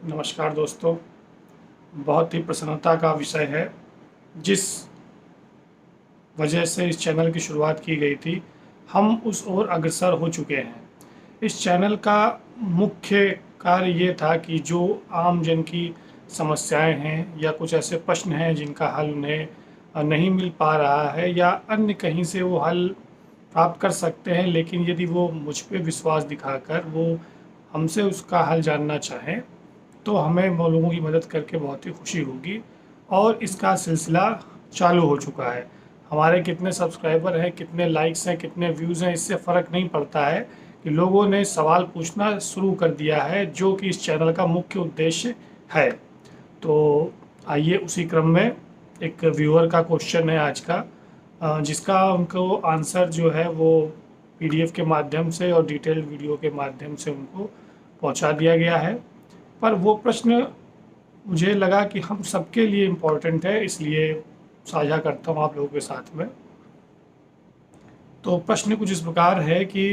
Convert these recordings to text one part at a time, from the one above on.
नमस्कार दोस्तों। बहुत ही प्रसन्नता का विषय है। जिस वजह से इस चैनल की शुरुआत की गई थी, हम उस ओर अग्रसर हो चुके हैं। इस चैनल का मुख्य कार्य ये था कि जो आम जन की समस्याएं हैं या कुछ ऐसे प्रश्न हैं जिनका हल उन्हें नहीं मिल पा रहा है या अन्य कहीं से वो हल प्राप्त कर सकते हैं, लेकिन यदि वो मुझ पे विश्वास दिखाकर वो हमसे उसका हल जानना चाहें तो हमें वो लोगों की मदद करके बहुत ही खुशी होगी। और इसका सिलसिला चालू हो चुका है। हमारे कितने सब्सक्राइबर हैं, कितने लाइक्स हैं, कितने व्यूज़ हैं, इससे फ़र्क नहीं पड़ता है कि लोगों ने सवाल पूछना शुरू कर दिया है, जो कि इस चैनल का मुख्य उद्देश्य है। तो आइए उसी क्रम में एक व्यूअर का क्वेश्चन है आज का, जिसका उनको आंसर जो है वो पीडीएफ के माध्यम से और डिटेल्ड वीडियो के माध्यम से उनको पहुंचा दिया गया है। पर वो प्रश्न मुझे लगा कि हम सबके लिए इम्पोर्टेंट है, इसलिए साझा करता हूँ आप लोगों के साथ में। तो प्रश्न कुछ इस प्रकार है कि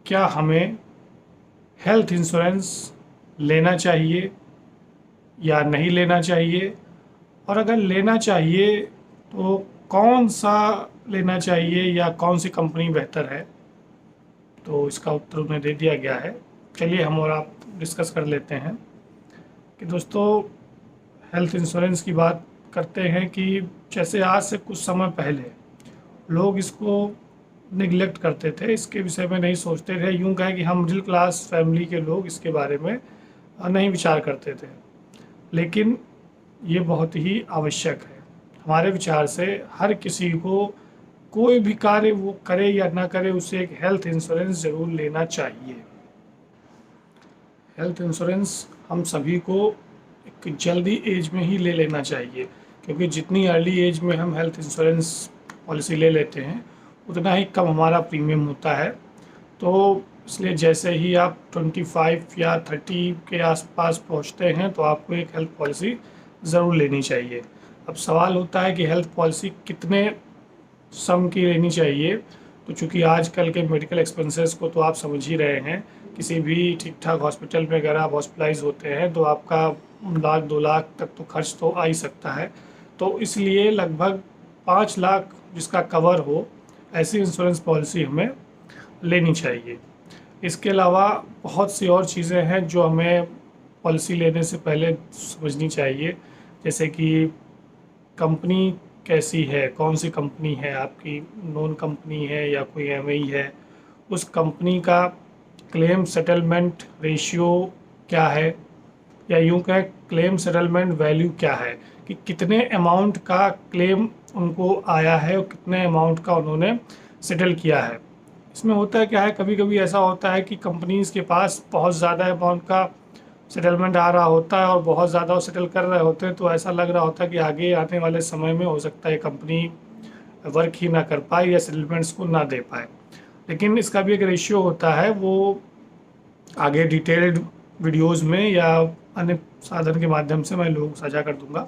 क्या हमें हेल्थ इंश्योरेंस लेना चाहिए या नहीं लेना चाहिए, और अगर लेना चाहिए तो कौन सा लेना चाहिए या कौन सी कंपनी बेहतर है। तो इसका उत्तर उन्हें दे दिया गया है। चलिए हम और आप डिस्कस कर लेते हैं कि दोस्तों, हेल्थ इंश्योरेंस की बात करते हैं कि जैसे आज से कुछ समय पहले लोग इसको निगलेक्ट करते थे, इसके विषय में नहीं सोचते थे। यूँ कहें कि हम मिडिल क्लास फैमिली के लोग इसके बारे में नहीं विचार करते थे, लेकिन ये बहुत ही आवश्यक है। हमारे विचार से हर किसी को कोई भी कार्य वो करे या ना करे, उसे एक हेल्थ इंश्योरेंस ज़रूर लेना चाहिए। हेल्थ इंश्योरेंस हम सभी को एक जल्दी एज में ही ले लेना चाहिए, क्योंकि जितनी अर्ली एज में हम हेल्थ इंश्योरेंस पॉलिसी ले लेते हैं उतना ही कम हमारा प्रीमियम होता है। तो इसलिए जैसे ही आप 25 या 30 के आसपास पहुंचते हैं तो आपको एक हेल्थ पॉलिसी ज़रूर लेनी चाहिए। अब सवाल होता है कि हेल्थ पॉलिसी कितने सम की लेनी चाहिए। तो चूंकि आजकल के मेडिकल एक्सपेंसेस को तो आप समझ ही रहे हैं, किसी भी ठीक ठाक हॉस्पिटल में अगर आप हॉस्पिटलाइज होते हैं तो आपका 1 लाख 2 लाख तक तो खर्च तो आ ही सकता है। तो इसलिए लगभग 5 लाख जिसका कवर हो, ऐसी इंश्योरेंस पॉलिसी हमें लेनी चाहिए। इसके अलावा बहुत सी और चीज़ें हैं जो हमें पॉलिसी लेने से पहले समझनी चाहिए, जैसे कि कंपनी कैसी है, कौन सी कंपनी है, आपकी नॉन कंपनी है या कोई एमएई है, उस कंपनी का क्लेम सेटलमेंट रेशियो क्या है, या यूँ कहें क्लेम सेटलमेंट वैल्यू क्या है, कि कितने अमाउंट का क्लेम उनको आया है और कितने अमाउंट का उन्होंने सेटल किया है। इसमें होता है क्या है, कभी कभी ऐसा होता है कि कंपनीज़ के पास बहुत ज़्यादा अमाउंट का सेटलमेंट आ रहा होता है और बहुत ज़्यादा वो सेटल कर रहे होते हैं, तो ऐसा लग रहा होता है कि आगे आने वाले समय में हो सकता है कंपनी वर्क ही ना कर पाए या सेटलमेंट्स को ना दे पाए। लेकिन इसका भी एक रेशियो होता है, वो आगे डिटेल्ड वीडियोज़ में या अन्य साधन के माध्यम से मैं लोगों को साझा कर दूंगा।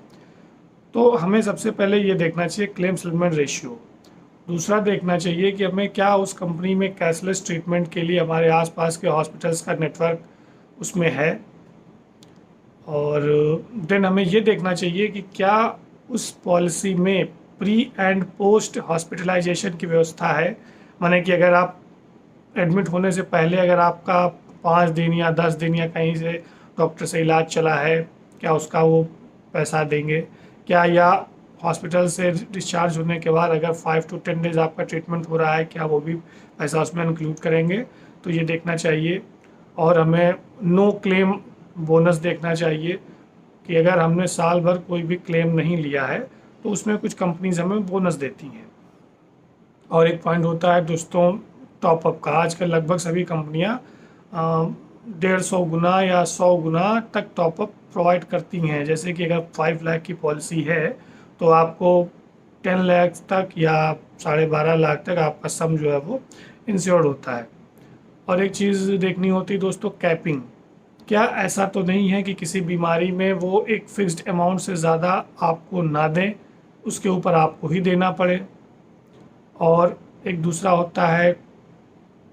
तो हमें सबसे पहले ये देखना चाहिए क्लेम सेटलमेंट रेशियो। दूसरा देखना चाहिए कि हमें क्या उस कंपनी में कैशलेस ट्रीटमेंट के लिए हमारे आसपास के हॉस्पिटल्स का नेटवर्क उसमें है। और देन हमें ये देखना चाहिए कि क्या उस पॉलिसी में प्री एंड पोस्ट हॉस्पिटलाइजेशन की व्यवस्था है। माने कि अगर आप एडमिट होने से पहले अगर आपका 5 दिन या 10 दिन या कहीं से डॉक्टर से इलाज चला है, क्या उसका वो पैसा देंगे क्या, या हॉस्पिटल से डिस्चार्ज होने के बाद अगर 5 to 10 डेज आपका ट्रीटमेंट हो रहा है, क्या वो भी पैसा उसमें इंक्लूड करेंगे। तो ये देखना चाहिए। और हमें नो क्लेम बोनस देखना चाहिए कि अगर हमने साल भर कोई भी क्लेम नहीं लिया है तो उसमें कुछ कंपनीज हमें बोनस देती हैं। और एक पॉइंट होता है दोस्तों टॉपअप का। आजकल लगभग सभी कंपनियां 150 गुना या 100 गुना तक टॉपअप प्रोवाइड करती हैं। जैसे कि अगर 5 लाख की पॉलिसी है तो आपको 10 लाख तक या 12.5 लाख तक आपका सम जो है वो इंश्योर्ड होता है। और एक चीज़ देखनी होती है दोस्तों, कैपिंग। क्या ऐसा तो नहीं है कि किसी बीमारी में वो एक फिक्स्ड अमाउंट से ज़्यादा आपको ना दें, उसके ऊपर आपको ही देना पड़े। और एक दूसरा होता है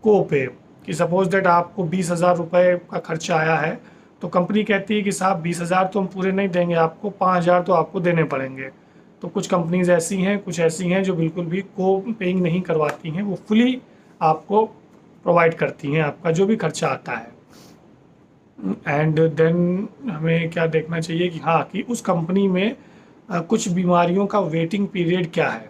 को पे, कि सपोज दैट आपको 20,000 रुपये का खर्चा आया है तो कंपनी कहती है कि साहब 20,000 तो हम पूरे नहीं देंगे आपको, 5,000 तो आपको देने पड़ेंगे। तो कुछ कंपनीज ऐसी हैं, कुछ ऐसी हैं जो बिल्कुल भी को पेइंग नहीं करवाती हैं, वो फुली आपको प्रोवाइड करती हैं आपका जो भी खर्चा आता है। एंड देन हमें क्या देखना चाहिए कि हाँ, कि उस कंपनी में कुछ बीमारियों का वेटिंग पीरियड क्या है।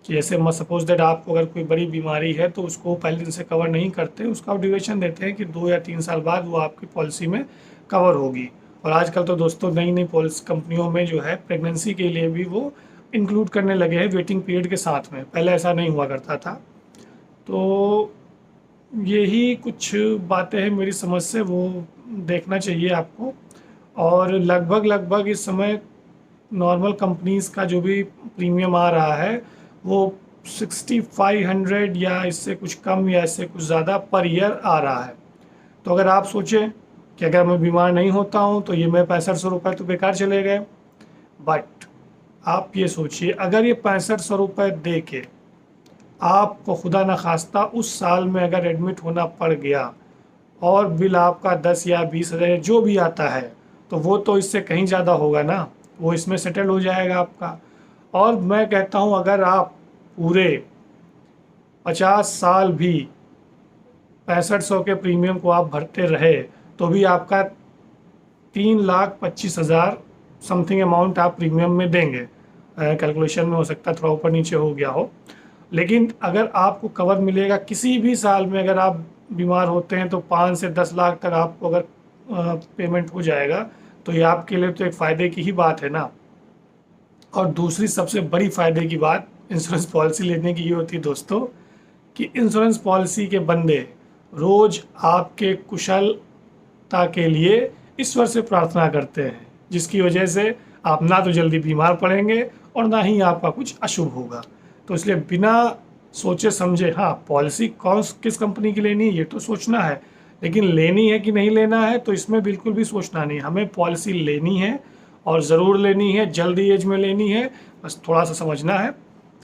कि जैसे मत सपोज दैट आपको अगर कोई बड़ी बीमारी है तो उसको पहले दिन से कवर नहीं करते, उसका ड्यूरेशन देते हैं कि 2 या 3 साल बाद वो आपकी पॉलिसी में कवर होगी। और आजकल तो दोस्तों नई नई पॉलिसी कंपनियों में जो है प्रेगनेंसी के लिए भी वो इंक्लूड करने लगे हैं वेटिंग पीरियड के साथ में, पहले ऐसा नहीं हुआ करता था। तो यही कुछ बातें हैं मेरी समझ से, वो देखना चाहिए आपको। और लगभग इस समय नॉर्मल कंपनीज़ का जो भी प्रीमियम आ रहा है वो 6500 या इससे कुछ कम या इससे कुछ ज़्यादा पर ईयर आ रहा है। तो अगर आप सोचें कि अगर मैं बीमार नहीं होता हूँ तो ये मेरे 6500 रुपये तो बेकार चले गए। बट आप ये सोचिए, अगर ये 6500 रुपये दे के आपको खुदा न खास्ता उस साल में अगर एडमिट होना पड़ गया और बिल आपका 10 या 20,000 जो भी आता है, तो वो तो इससे कहीं ज़्यादा होगा ना, वो इसमें सेटल हो जाएगा आपका। और मैं कहता हूँ अगर आप पूरे 50 साल भी 6500 के प्रीमियम को आप भरते रहे तो भी आपका 3,25,000 समथिंग अमाउंट आप प्रीमियम में देंगे। कैलकुलेशन में हो सकता है थोड़ा ऊपर नीचे हो गया हो, लेकिन अगर आपको कवर मिलेगा किसी भी साल में, अगर आप बीमार होते हैं तो 5 से 10 लाख तक आपको अगर पेमेंट हो जाएगा, तो ये आपके लिए तो एक फ़ायदे की ही बात है ना। और दूसरी सबसे बड़ी फ़ायदे की बात इंश्योरेंस पॉलिसी लेने की ये होती है दोस्तों, कि इंश्योरेंस पॉलिसी के बंदे रोज़ आपके कुशलता के लिए ईश्वर से प्रार्थना करते हैं, जिसकी वजह से आप ना तो जल्दी बीमार पड़ेंगे और ना ही आपका कुछ अशुभ होगा। तो इसलिए बिना सोचे समझे, हाँ पॉलिसी किस कंपनी की लेनी है ये तो सोचना है, लेकिन लेनी है कि नहीं लेना है तो इसमें बिल्कुल भी सोचना नहीं। हमें पॉलिसी लेनी है और ज़रूर लेनी है, जल्दी एज में लेनी है, बस थोड़ा सा समझना है।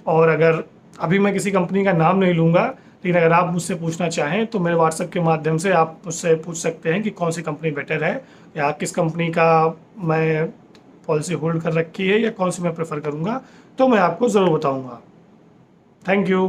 और अगर अभी मैं किसी कंपनी का नाम नहीं लूँगा, लेकिन अगर आप मुझसे पूछना चाहें तो मेरे व्हाट्सएप के माध्यम से आप मुझसे पूछ सकते हैं कि कौन सी कंपनी बेटर है या किस कंपनी का मैं पॉलिसी होल्ड कर रखी है या कौन सी मैं प्रेफर करूँगा, तो मैं आपको ज़रूर बताऊँगा। Thank you.